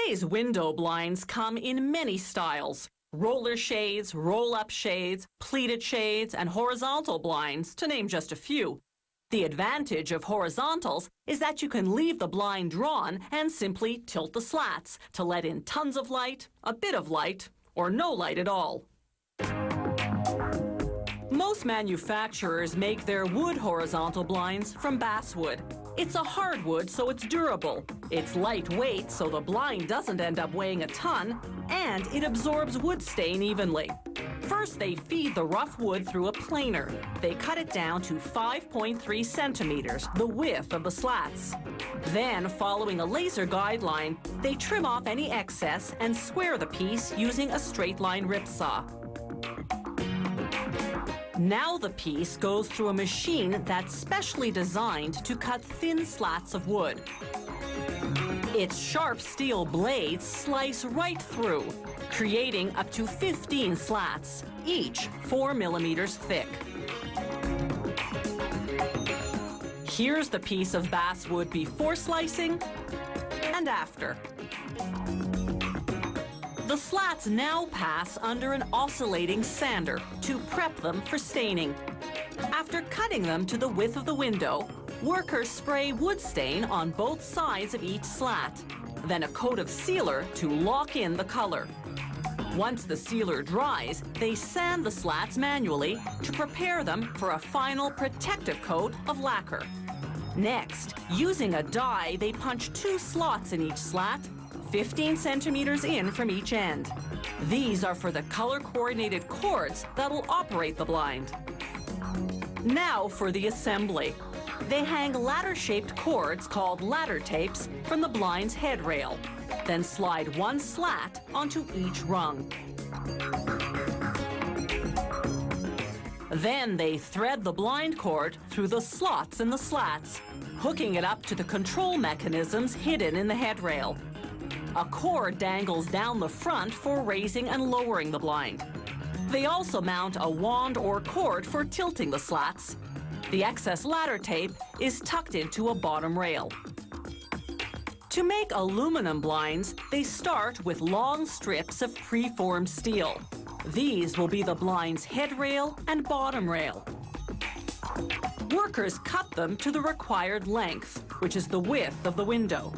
Today's window blinds come in many styles. Roller shades, roll-up shades, pleated shades, and horizontal blinds, to name just a few. The advantage of horizontals is that you can leave the blind drawn and simply tilt the slats to let in tons of light, a bit of light, or no light at all. Most manufacturers make their wood horizontal blinds from basswood. It's a hardwood, so it's durable. It's lightweight, so the blind doesn't end up weighing a ton, and it absorbs wood stain evenly. First, they feed the rough wood through a planer. They cut it down to 5.3 centimeters, the width of the slats. Then, following a laser guideline, they trim off any excess and square the piece using a straight line rip saw. Now the piece goes through a machine that's specially designed to cut thin slats of wood. Its sharp steel blades slice right through, creating up to 15 slats, each 4 millimeters thick. Here's the piece of basswood before slicing and after. The slats now pass under an oscillating sander to prep them for staining. After cutting them to the width of the window, workers spray wood stain on both sides of each slat, then a coat of sealer to lock in the color. Once the sealer dries, they sand the slats manually to prepare them for a final protective coat of lacquer. Next, using a die, they punch 2 slots in each slat, 15 centimeters in from each end. These are for the color-coordinated cords that will operate the blind. Now for the assembly. They hang ladder-shaped cords called ladder tapes from the blind's headrail, then slide 1 slat onto each rung. Then they thread the blind cord through the slots in the slats, hooking it up to the control mechanisms hidden in the headrail. A cord dangles down the front for raising and lowering the blind. They also mount a wand or cord for tilting the slats. The excess ladder tape is tucked into a bottom rail. To make aluminum blinds, they start with long strips of preformed steel. These will be the blind's headrail and bottom rail. Workers cut them to the required length, which is the width of the window.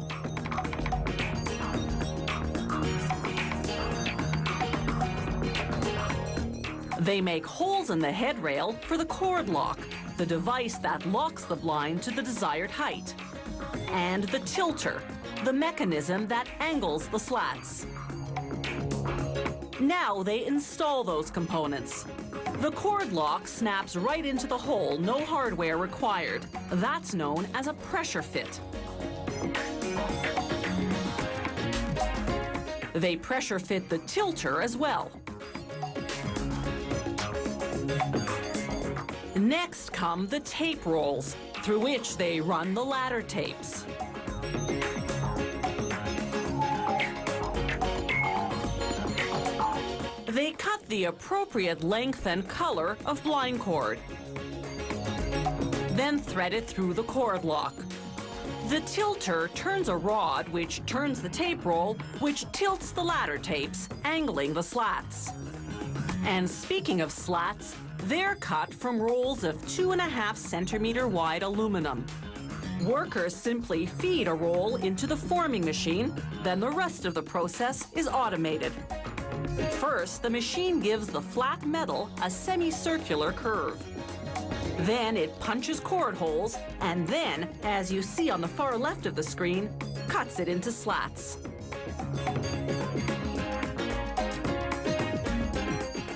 They make holes in the headrail for the cord lock, the device that locks the blind to the desired height, and the tilter, the mechanism that angles the slats. Now they install those components. The cord lock snaps right into the hole, no hardware required. That's known as a pressure fit. They pressure fit the tilter as well. Next come the tape rolls, through which they run the ladder tapes. They cut the appropriate length and color of blind cord, then thread it through the cord lock. The tilter turns a rod which turns the tape roll, which tilts the ladder tapes, angling the slats. And speaking of slats, they're cut from rolls of 2.5 centimeter wide aluminum. Workers simply feed a roll into the forming machine, then the rest of the process is automated. First, the machine gives the flat metal a semicircular curve. Then it punches cord holes, and then, as you see on the far left of the screen, cuts it into slats.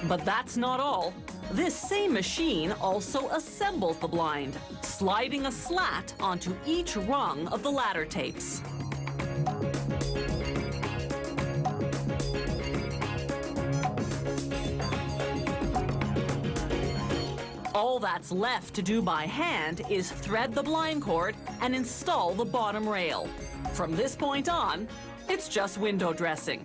But that's not all. This same machine also assembles the blind, sliding a slat onto each rung of the ladder tapes. All that's left to do by hand is thread the blind cord and install the bottom rail. From this point on, it's just window dressing.